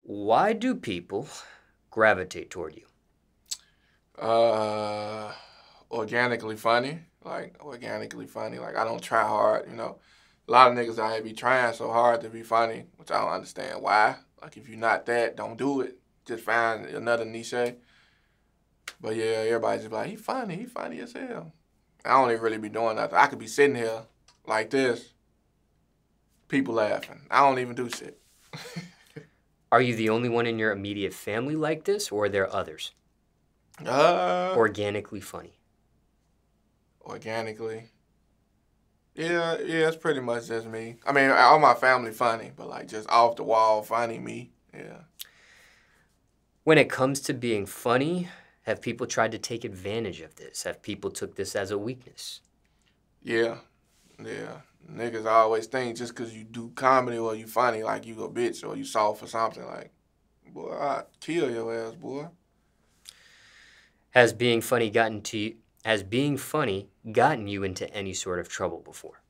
Why do people gravitate toward you? Uh, organically funny, Like I don't try hard, A lot of niggas out here be trying so hard to be funny, which I don't understand why. Like if you're not that, don't do it. Just find another niche. But yeah, everybody just be like, he funny as hell. I don't even really be doing nothing. I could be sitting here like this, people laughing. I don't even do shit. Are you the only one in your immediate family like this, or are there others? uh, Organically funny. organically. Yeah, it's pretty much just me. I mean, all my family funny, but like just off the wall funny me. Yeah. When it comes to being funny, have people tried to take advantage of this? Have people took this as a weakness? Yeah. Yeah. Niggas always think just because you do comedy or you funny, like you a bitch or you soft or something. Like, boy, I kill your ass, boy. Has being funny gotten you into any sort of trouble before?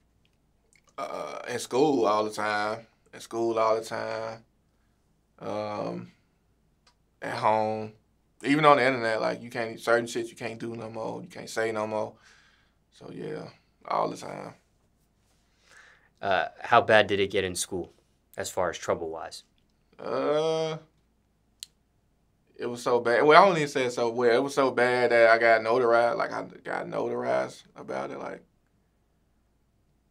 In school all the time. In school all the time. Um, at home. Even on the internet, like you can't certain shit you can't do no more. You can't say no more. So yeah, all the time. How bad did it get in school, as far as trouble-wise? Uh, it was so bad. Well, I don't even say it so well. It was so bad that I got notarized. Like I got notarized about it.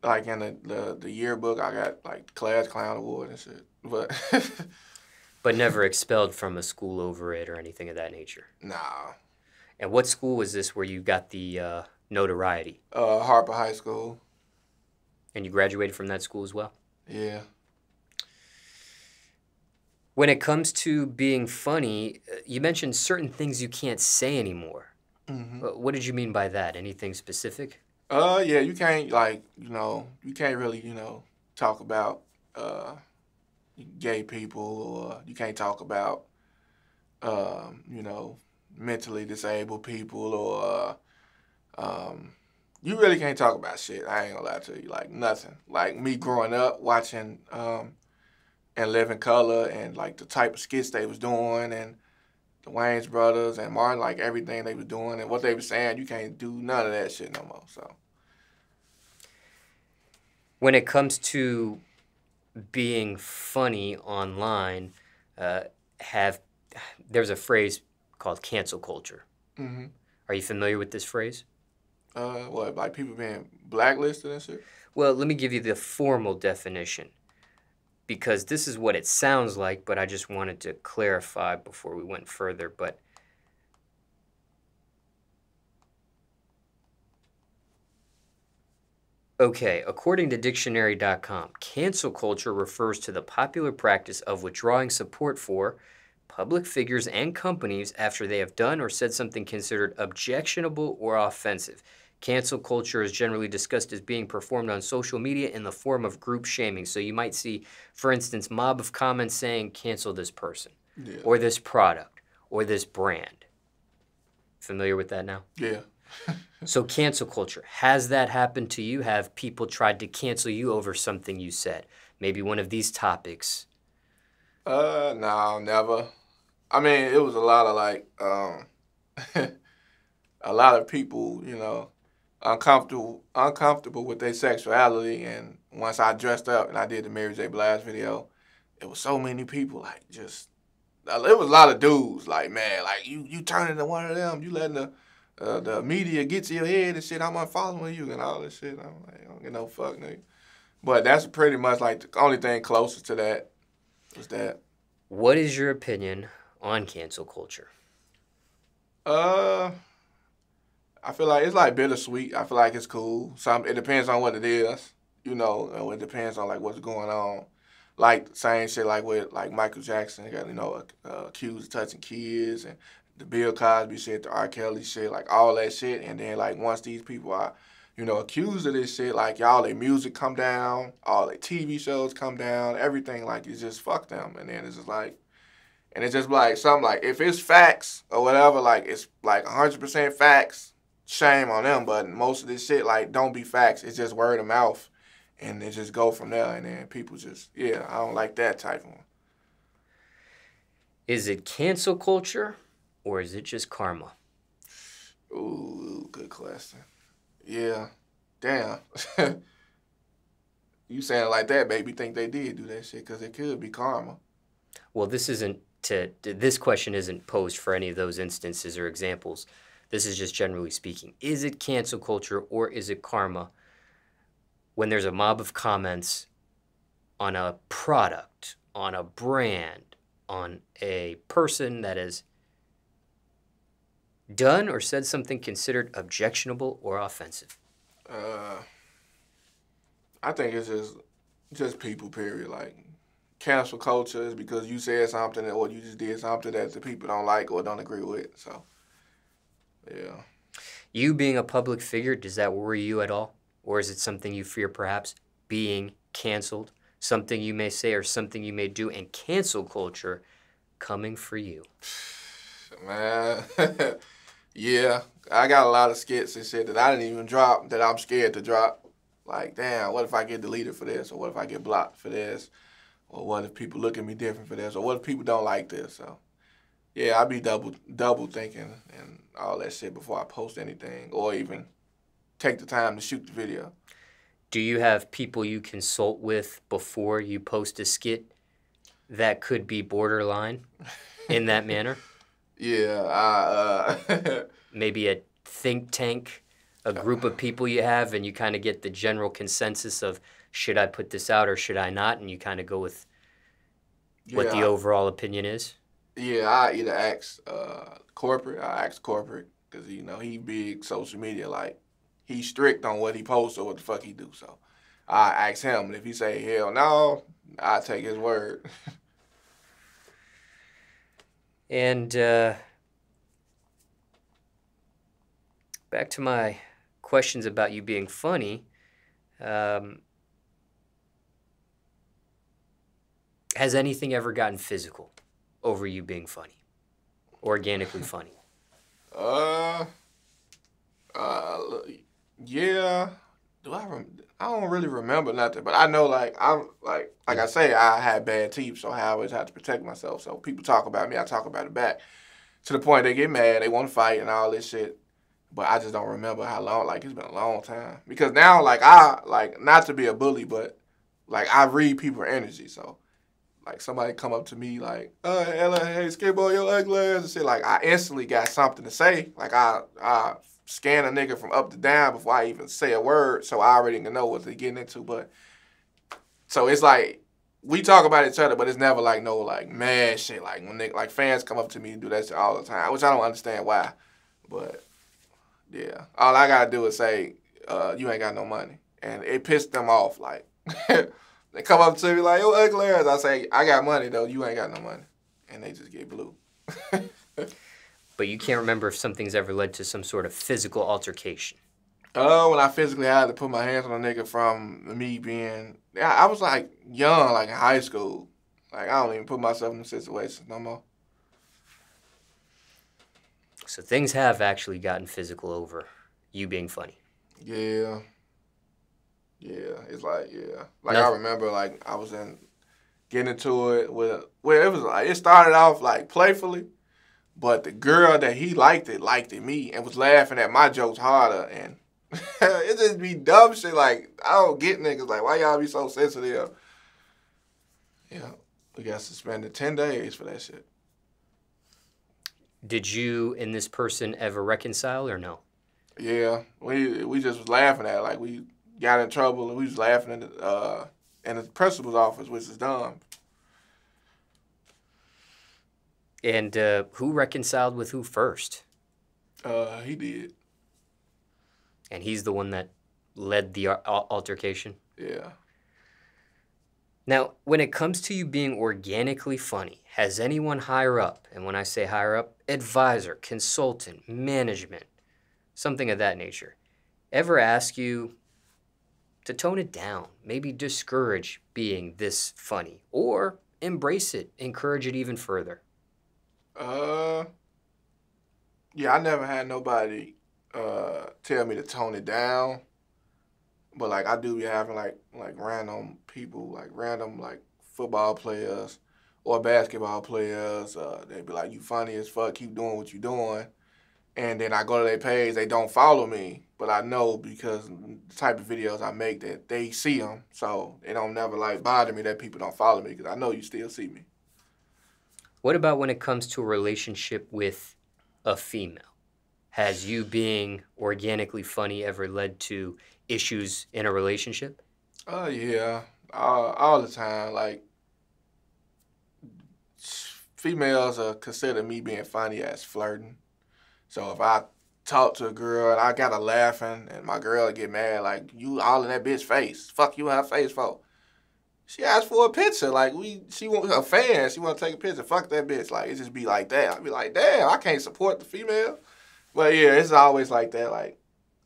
Like in the yearbook, I got like class clown award and shit. But But never expelled from a school over it or anything of that nature? nah. And what school was this where you got the notoriety? Harper High School. And you graduated from that school as well? Yeah. When it comes to being funny, you mentioned certain things you can't say anymore. Hmm. What did you mean by that? Anything specific? Yeah, you can't you can't really, talk about uh gay people or you can't talk about you know, mentally disabled people or you really can't talk about shit. I ain't gonna lie to you, like nothing. Like me growing up watching and Living Color and like the type of skits they was doing and the Wayne's brothers and Martin, like everything they was doing and what they was saying, you can't do none of that shit no more. So When it comes to being funny online, uh, have there's a phrase called cancel culture. hmm Are you familiar with this phrase? what, like people being blacklisted and shit? Well, let me give you the formal definition because this is what it sounds like, but I just wanted to clarify before we went further. But okay, according to dictionary.com, cancel culture refers to the popular practice of withdrawing support for public figures and companies after they have done or said something considered objectionable or offensive. Cancel culture is generally discussed as being performed on social media in the form of group shaming. So you might see, for instance, mob of comments saying, cancel this person, Yeah. or this product, or this brand. Familiar with that now? Yeah. So cancel culture, has that happened to you? Have people tried to cancel you over something you said? Maybe one of these topics. No, never. I mean, it was a lot of a lot of people, uncomfortable with their sexuality. And once I dressed up and I did the Mary J. Blige video, it was so many people like just. It was a lot of dudes like, man, like you turning into one of them. You letting the media get to your head and shit. I'm unfollowing you and all this shit. I'm like, I don't get no fuck, nigga. But that's pretty much like the only thing closest to that was that. What is your opinion on cancel culture? Uh, I feel like it's like bittersweet. I feel like it's cool. It depends on what it is. It depends on like what's going on. Like same shit like with like Michael Jackson got accused of touching kids and the Bill Cosby shit, the R. Kelly shit, like all that shit. And then like once these people are accused of this shit, like y'all their music come down, all their TV shows come down, everything like it's just fuck them. And then it's just like and it's just like something like if it's facts or whatever, like it's like 100% facts, shame on them. But most of this shit like don't be facts. It's just word of mouth, and it just go from there. And then people just I don't like that type of one. Is it cancel culture or is it just karma? Ooh, good question. Yeah. Damn. You saying it like that made me think they did do that shit because it could be karma. Well, this question isn't posed for any of those instances or examples. This is just generally speaking. Is it cancel culture or is it karma when there's a mob of comments on a product, on a brand, on a person that has done or said something considered objectionable or offensive? Uh, I think it's just people. Period. Like cancel culture is because you said something or you just did something that the people don't like or don't agree with. So yeah. You being a public figure, does that worry you at all? Or is it something you fear perhaps being canceled? Something you may say or something you may do, and cancel culture coming for you? Man, yeah, I got a lot of skits and shit that I didn't even drop that I'm scared to drop. Like, damn, what if I get deleted for this? Or what if I get blocked for this? Or what if people look at me different for this? Or what if people don't like this? So, yeah, I be double thinking and all that shit before I post anything or even take the time to shoot the video. Do you have people you consult with before you post a skit that could be borderline in that manner? Yeah, Maybe a think tank, a group of people you have, and you kind of get the general consensus of should I put this out or should I not, and you kind of go with what the yeah, overall opinion is. yeah. I either ask corporate, I ask corporate because he big social media. Like he's strict on what he posts or what the fuck he do. So I ask him, and if he say hell no, I take his word. And back to my questions about you being funny. Has anything ever gotten physical over you being funny? Organically funny? Uh, yeah. I don't really remember nothing, but I know I'm like I say, I had bad teeth, so I always had to protect myself. So people talk about me, I talk about it back. To the point they get mad, they want to fight and all this shit. But I just don't remember how long. Like it's been a long time. Because now, not to be a bully, but I read people's energy. So somebody come up to me Ella, hey, Skinbone, your ugly ass and shit. Like I instantly got something to say. Like I scan a nigga from up to down before I even say a word, so I already know what they're getting into. But so it's like we talk about each other, but it's never no mad shit. Like when fans come up to me and do that shit all the time, which I don't understand why. But yeah, all I gotta do is say, you ain't got no money, and it pissed them off. Like they come up to me like, yo, ugly ass. I say, I got money though, you ain't got no money, and they just get blue. But you can't remember if something's ever led to some sort of physical altercation. When I physically had to put my hands on a nigga from me being, I was young, in high school. I don't even put myself in the situation no more. So things have actually gotten physical over you being funny. Yeah. Yeah, it's yeah. Nothing. I remember I was getting into it with, it was it started off playfully, but the girl that he liked it me and was laughing at my jokes harder, and it just be dumb shit. I don't get niggas. Why y'all be so sensitive? Yeah, we got suspended 10 days for that shit. Did you and this person ever reconcile or no? Yeah, we just was laughing at it. We got in trouble and we was laughing in the principal's office, which is dumb. And who reconciled with who first? He did. And he's the one that led the altercation? Yeah. Now, when it comes to you being organically funny, has anyone higher up, and when I say higher up, advisor, consultant, management, something of that nature, ever ask you to tone it down, maybe discourage being this funny, or embrace it, encourage it even further? Yeah, I never had nobody tell me to tone it down. But I do be having random people, random football players or basketball players. They be like, you funny as fuck, keep doing what you doing. And then I go to their page, they don't follow me, but I know because the type of videos I make that they see them, so it don't never like bother me that people don't follow me because I know you still see me. What about when it comes to a relationship with a female? Has you being organically funny ever led to issues in a relationship? Oh yeah, all the time. Like females consider me being funny as flirting. So if I talk to a girl and I got her laughing and my girl get mad, like you all in that bitch face. Fuck you in her face for. She asked for a picture. Like she want her fan. She want to take a picture. Fuck that bitch. Like it just be like that. I be like, damn, I can't support the female. But yeah, it's always like that. Like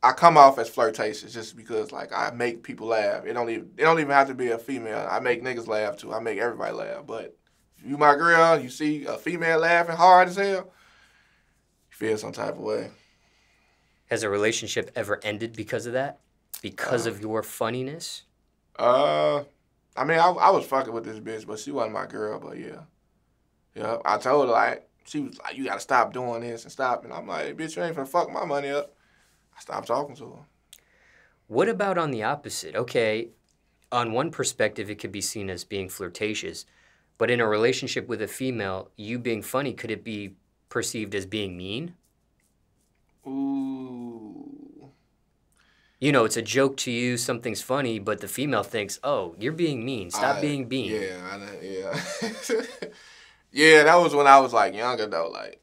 I come off as flirtatious just because like I make people laugh. It don't even have to be a female. I make niggas laugh too. I make everybody laugh. But if you my girl, you see a female laughing hard as hell, you feel some type of way. Has a relationship ever ended because of that? Because of your funniness? I mean, I was fucking with this bitch, but she wasn't my girl. But yeah, yeah. I told her like she was like, you gotta stop doing this and stop. And I'm like, bitch, you ain't finna fuck my money up. I stopped talking to her. What about on the opposite? Okay, on one perspective, it could be seen as being flirtatious, but in a relationship with a female, you being funny, could it be perceived as being mean? Ooh. You know, it's a joke to you, something's funny, but the female thinks, oh, you're being mean. Stop being mean. Yeah. Yeah, that was when I was like younger though, like.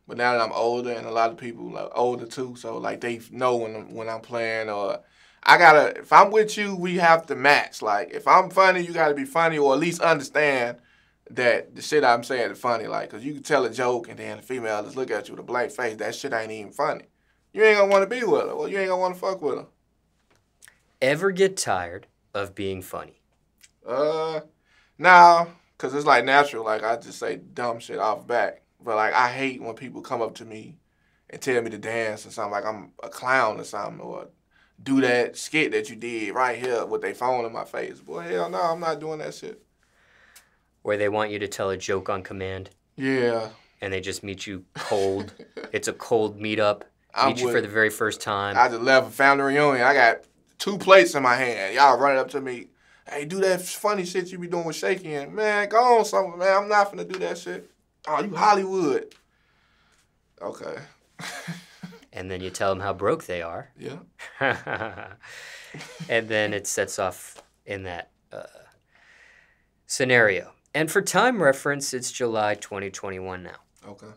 But now that I'm older and a lot of people like older too, so like they know when I'm playing or if I'm with you, we have to match. Like if I'm funny, you gotta be funny or at least understand that the shit I'm saying is funny. Like, cause you can tell a joke and then the female just look at you with a blank face. That shit ain't even funny. You ain't gonna want to be with her. Well, you ain't gonna want to fuck with her. Ever get tired of being funny? Nah, cause it's like natural. Like I just say dumb shit off back. But like I hate when people come up to me and tell me to dance or something like I'm a clown or something or do that skit that you did right here with their phone in my face. Boy, hell no, I'm not doing that shit. Where they want you to tell a joke on command? Yeah. And they just meet you cold. It's a cold meetup. Meet you for the very first time. I just left a family reunion. I got 2 plates in my hand. Y'all running up to me. Hey, do that funny shit you be doing with Shaky. And man, go on something, man. I'm not finna do that shit. Oh, you Hollywood. Okay. And then you tell them how broke they are. Yeah. And then it sets off in that scenario. And for time reference, it's July 2021 now. Okay.